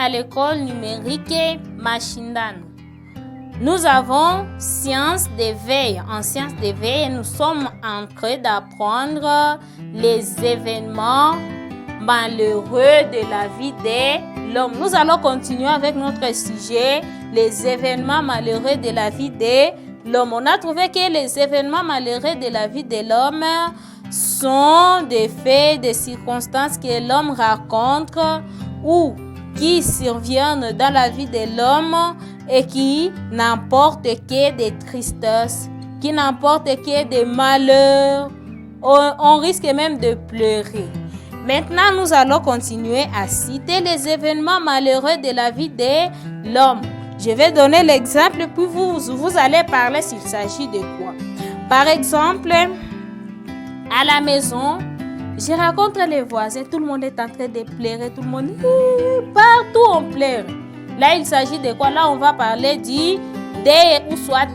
à l'école numérique Mashindano. Nous avons sciences d'éveil. En sciences d'éveil, nous sommes en train d'apprendre les événements malheureux de la vie de l'homme. Nous allons continuer avec notre sujet, les événements malheureux de la vie de l'homme. On a trouvé que les événements malheureux de la vie de l'homme sont des faits, des circonstances que l'homme rencontre ou qui surviennent dans la vie de l'homme et qui n'emportent que des tristesses, qui n'emportent que des malheurs. On risque même de pleurer. Maintenant, nous allons continuer à citer les événements malheureux de la vie de l'homme. Je vais donner l'exemple, puis vous allez parler s'il s'agit de quoi. Par exemple, à la maison, je rencontre les voisins, tout le monde est en train de pleurer, tout le monde, partout on pleure. Là, il s'agit de quoi? Là, on va parler ou soit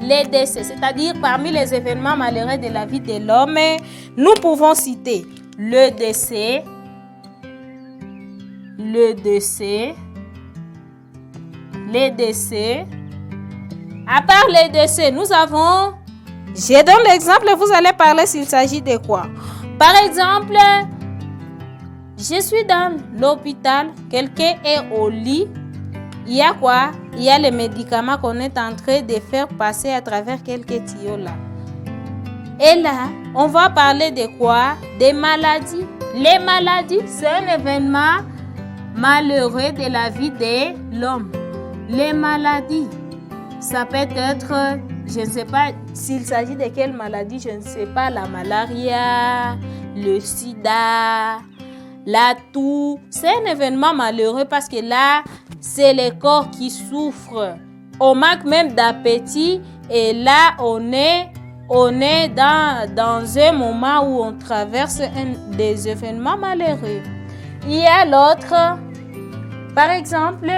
les décès, c'est-à-dire parmi les événements malheureux de la vie de l'homme, nous pouvons citer le décès, les décès. À part les décès, nous avons, je donne l'exemple, vous allez parler s'il s'agit de quoi. Par exemple, je suis dans l'hôpital, quelqu'un est au lit. Il y a quoi? Il y a les médicaments qu'on est en train de faire passer à travers quelques tuyaux là. Et là, on va parler de quoi? Des maladies. Les maladies, c'est un événement malheureux de la vie de l'homme. Les maladies, ça peut être, je ne sais pas s'il s'agit de quelle maladie, je ne sais pas, la malaria, le sida, la toux. C'est un événement malheureux parce que là, c'est le corps qui souffre. On manque même d'appétit et là, on est dans un moment où on traverse des événements malheureux. Il y a l'autre, par exemple,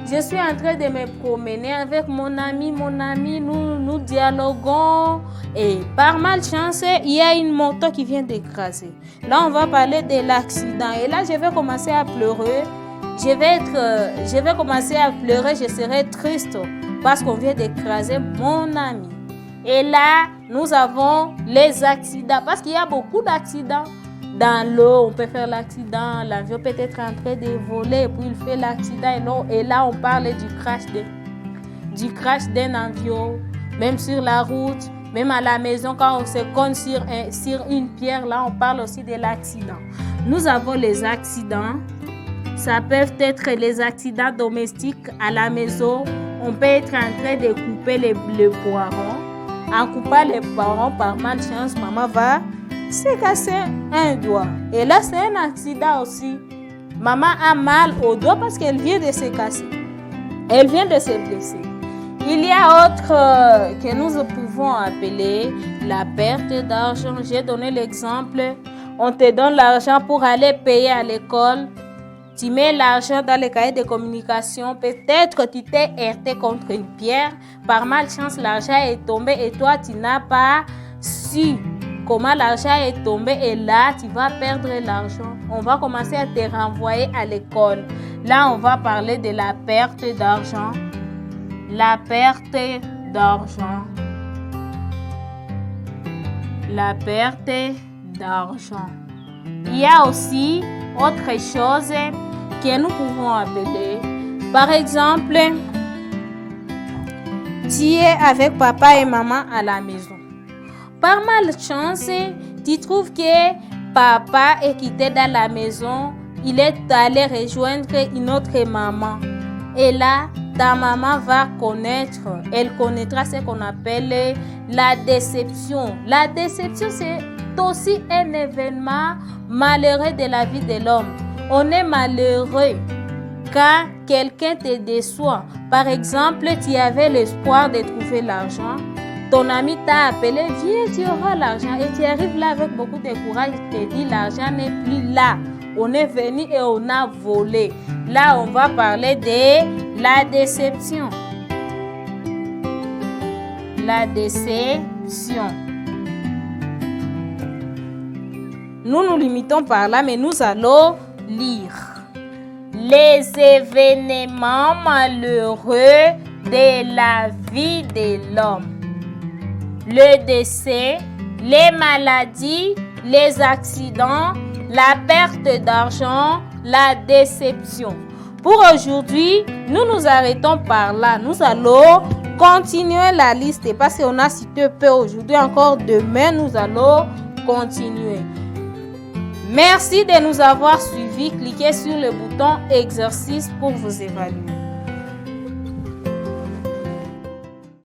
je suis en train de me promener avec mon ami, nous dialoguons et par malchance, il y a une moto qui vient d'écraser. Là, on va parler de l'accident et là, je vais commencer à pleurer. Je vais commencer à pleurer, je serai triste parce qu'on vient d'écraser mon ami. Et là, nous avons les accidents parce qu'il y a beaucoup d'accidents. Dans l'eau, on peut faire l'accident, l'avion peut être en train de voler et puis il fait l'accident. Et là, on parle du crash d'un avion, même sur la route, même à la maison, quand on se cogne sur une pierre, là, on parle aussi de l'accident. Nous avons les accidents. Ça peut être les accidents domestiques à la maison. On peut être en train de couper les poireaux. En coupant les poireaux, par malchance, maman va se casser un doigt. Et là, c'est un accident aussi. Maman a mal au doigt parce qu'elle vient de se casser. Elle vient de se blesser. Il y a autre que nous pouvons appeler la perte d'argent. J'ai donné l'exemple. On te donne l'argent pour aller payer à l'école. Tu mets l'argent dans le cahier de communication. Peut-être que tu t'es heurté contre une pierre. Par malchance, l'argent est tombé et toi, tu n'as pas su comment l'argent est tombé. Et là, tu vas perdre l'argent. On va commencer à te renvoyer à l'école. Là, on va parler de la perte d'argent. La perte d'argent. La perte d'argent. Il y a aussi autre chose que nous pouvons appeler. Par exemple, tu es avec papa et maman à la maison. Par malchance, tu trouves que papa est quitté dans la maison. Il est allé rejoindre une autre maman. Et là, ta maman va connaître, elle connaîtra ce qu'on appelle la déception. La déception, c'est aussi un événement malheureux de la vie de l'homme. On est malheureux quand quelqu'un te déçoit. Par exemple, tu avais l'espoir de trouver l'argent. Ton ami t'a appelé, viens, tu auras l'argent. Et tu arrives là avec beaucoup de courage, il te dit, l'argent n'est plus là. On est venu et on a volé. Là, on va parler de la déception. La déception. Nous nous limitons par là, mais nous allons lire. les événements malheureux de la vie de l'homme. Le décès, les maladies, les accidents, la perte d'argent, la déception. Pour aujourd'hui, nous nous arrêtons par là. Nous allons continuer la liste parce qu'on a cité peu aujourd'hui. Encore demain, nous allons continuer. Merci de nous avoir suivis. Cliquez sur le bouton exercice pour vous évaluer.